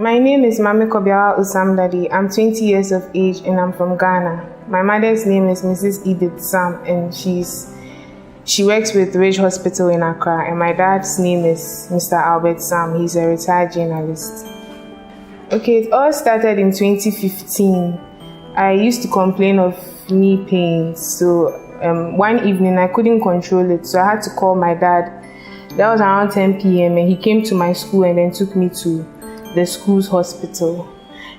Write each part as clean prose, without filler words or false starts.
My name is Mami Kobiawa Usamdadi. I'm 20 years of age and I'm from Ghana. My mother's name is Mrs. Edith Sam and she works with Ridge Hospital in Accra, and my dad's name is Mr. Albert Sam. He's a retired journalist. Okay, it all started in 2015. I used to complain of knee pains, so one evening I couldn't control it, so I had to call my dad. That was around 10 p.m. and he came to my school and then took me to the school's hospital.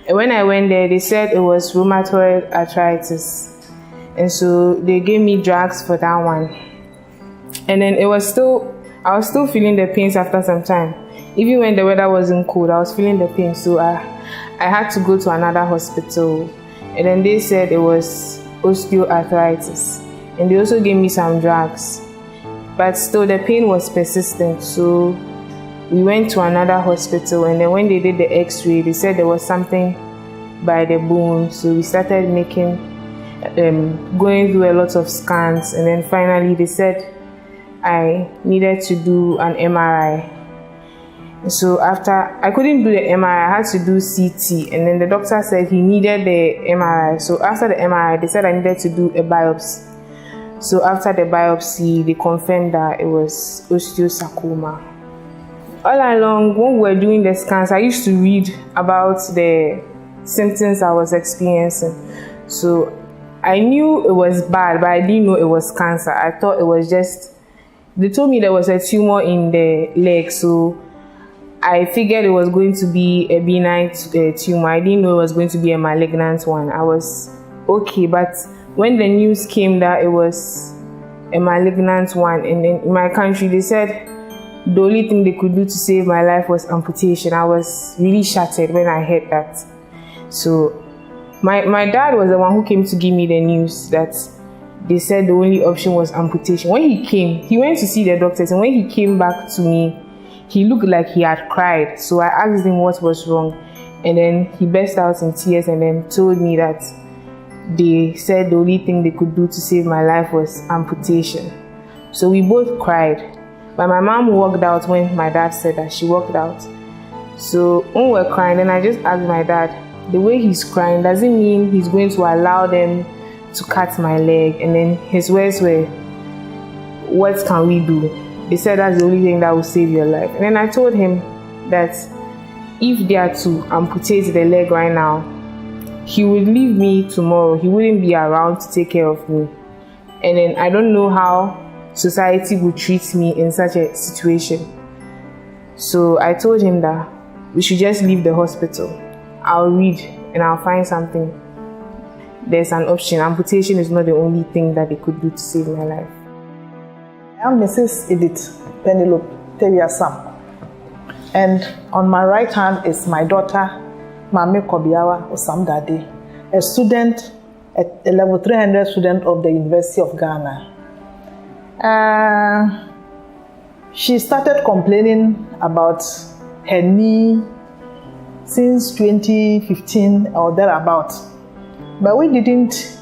And when I went there, they said it was rheumatoid arthritis, and so they gave me drugs for that one. And then I was still feeling the pains after some time. Even when the weather wasn't cold, I was feeling the pain, so I had to go to another hospital. And then they said it was osteoarthritis, and they also gave me some drugs. But still the pain was persistent, so we went to another hospital, and then when they did the x-ray, they said there was something by the bone. So we started going through a lot of scans, and then finally they said I needed to do an MRI. So after I couldn't do the MRI, I had to do CT, and then the doctor said he needed the MRI. So after the MRI, they said I needed to do a biopsy. So after the biopsy, they confirmed that it was osteosarcoma. All along, when we were doing the scans, I used to read about the symptoms I was experiencing. So I knew it was bad, but I didn't know it was cancer. I thought it was just, they told me there was a tumor in the leg, so I figured it was going to be a benign tumor. I didn't know it was going to be a malignant one. I was okay, but when the news came that it was a malignant one, and then in my country they said the only thing they could do to save my life was amputation, I was really shattered when I heard that. So my dad was the one who came to give me the news that they said the only option was amputation. When he came, he went to see the doctors, and when he came back to me, he looked like he had cried. So I asked him what was wrong, and then he burst out in tears and then told me that they said the only thing they could do to save my life was amputation. So we both cried, but my mom walked out when my dad said that. She walked out. So when we were crying, then I just asked my dad, the way he's crying, does it mean he's going to allow them to cut my leg? And then his words were, what can we do? They said that's the only thing that will save your life. And then I told him that if they are to amputate the leg right now, he would leave me tomorrow. He wouldn't be around to take care of me. And then I don't know how society would treat me in such a situation. So I told him that we should just leave the hospital. I'll read and I'll find something. There's an option. Amputation is not the only thing that they could do to save my life. I'm Mrs. Edith Penelope Teria Sam, and on my right hand is my daughter, Mami Kobiawa Usamdadi, a student, a level 300 student of the University of Ghana. She started complaining about her knee since 2015 or thereabout, but we didn't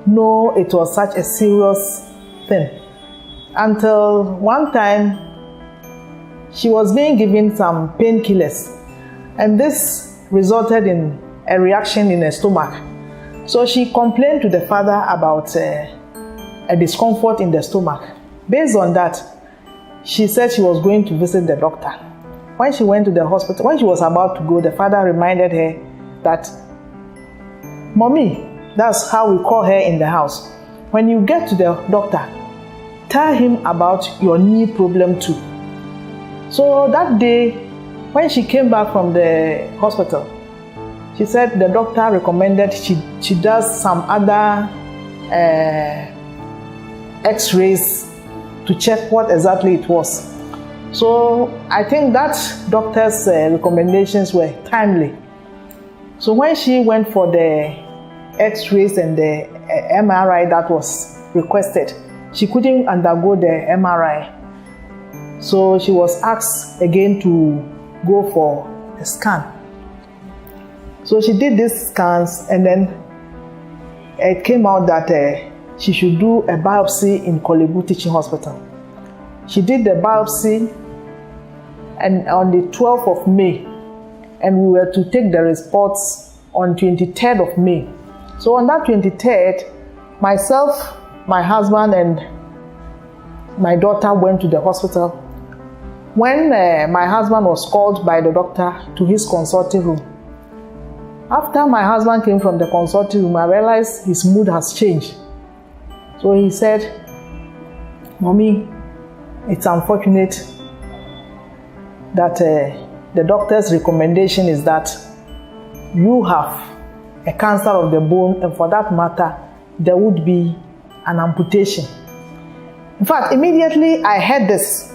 know it was such a serious thing until one time she was being given some painkillers, and this resulted in a reaction in her stomach. So she complained to the father about a discomfort in the stomach. Based on that, she said she was going to visit the doctor. When she went to the hospital, when she was about to go, the father reminded her that, Mommy, that's how we call her in the house, when you get to the doctor, tell him about your knee problem too. So that day, when she came back from the hospital, she said the doctor recommended she does some other x-rays to check what exactly it was. So I think that doctor's recommendations were timely. So when she went for the x-rays and the MRI that was requested, she couldn't undergo the MRI. So she was asked again to go for a scan. So she did these scans, and then it came out that she should do a biopsy in Kolebu Teaching Hospital. She did the biopsy, and on the 12th of May, and we were to take the reports on 23rd of May. So on that 23rd, myself, my husband, and my daughter went to the hospital. When my husband was called by the doctor to his consulting room, after my husband came from the consulting room, I realized his mood has changed. So he said, "Mommy, it's unfortunate that the doctor's recommendation is that you have a cancer of the bone, and for that matter, there would be an amputation." In fact, immediately I heard this.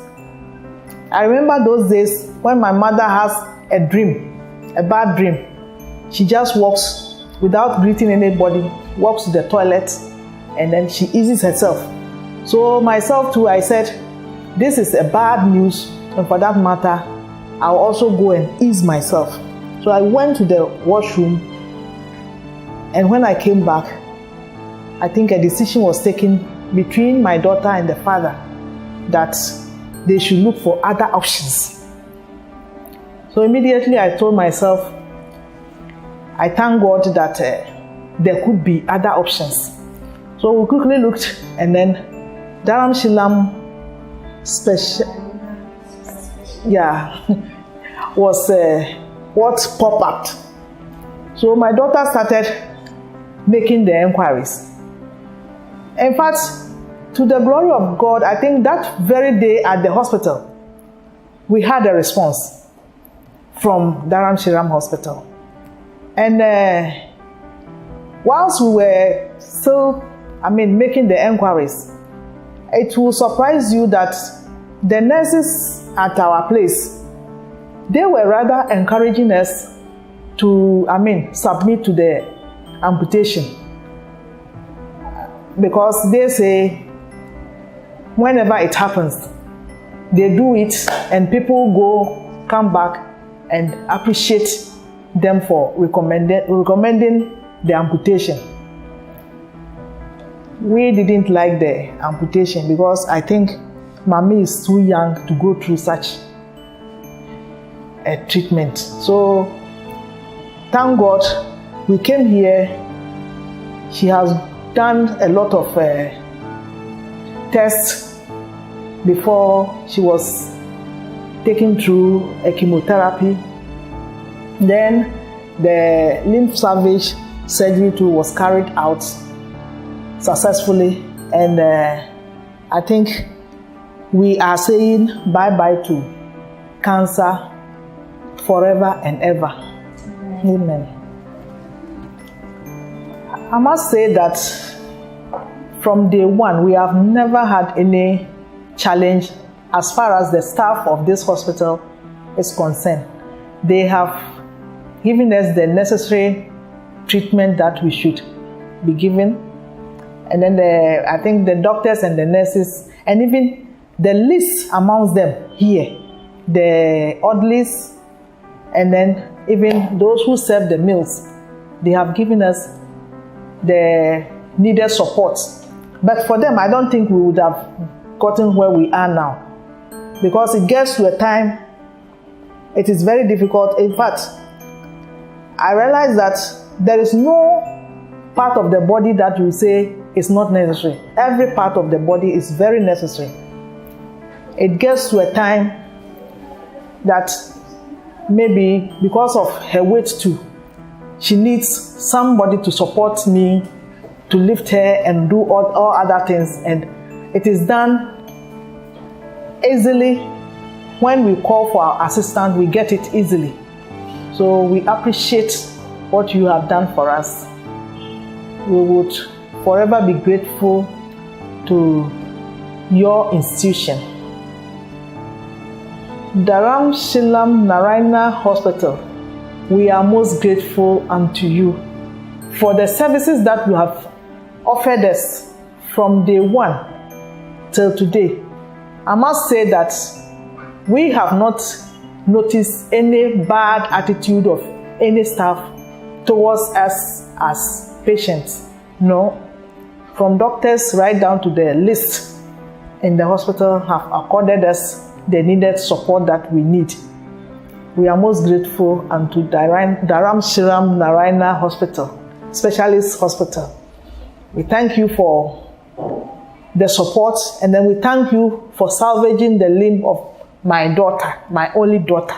I remember those days when my mother has a dream, a bad dream. She just walks without greeting anybody, walks to the toilet, and then she eases herself. So myself too, I said, this is a bad news, and for that matter, I'll also go and ease myself. So I went to the washroom, and when I came back, I think a decision was taken between my daughter and the father that they should look for other options. So immediately I told myself, I thank God that there could be other options. So we quickly looked, and then Dharamshilam was what popped up. So my daughter started making the inquiries. In fact, to the glory of God, I think that very day at the hospital, we had a response from Dharamshilam Hospital. And whilst we were still, making the inquiries, it will surprise you that the nurses at our place, they were rather encouraging us to, submit to the amputation. Because they say, whenever it happens, they do it, and people come back and appreciate them for recommending the amputation. We didn't like the amputation because I think Mommy is too young to go through such a treatment. So thank God we came here. She has done a lot of tests before she was taken through a chemotherapy. Then the lymph salvage surgery too was carried out successfully, and I think we are saying bye-bye to cancer forever and ever. Amen. I must say that from day one, we have never had any challenge as far as the staff of this hospital is concerned. They have given us the necessary treatment that we should be given. And then I think the doctors and the nurses, and even the least amongst them here, the orderlies, and then even those who serve the meals, they have given us the needed support. But for them, I don't think we would have gotten where we are now, because it gets to a time it is very difficult. In fact, I realize that there is no part of the body that you say is not necessary. Every part of the body is very necessary. It gets to a time that maybe because of her weight too, she needs somebody to support me, to lift her and do all other things, and it is done easily. When we call for our assistant, we get it easily. So we appreciate what you have done for us. We would forever be grateful to your institution. Dharamshilam Narayana Hospital, we are most grateful unto you for the services that you have offered us from day one till today. I must say that we have not noticed any bad attitude of any staff towards us as patients. No, from doctors right down to the list in the hospital have accorded us the needed support that we need. We are most grateful, and to Dharam Shriram Narayana Hospital, Specialist Hospital. We thank you for the support, and then we thank you for salvaging the limb of my daughter, my only daughter.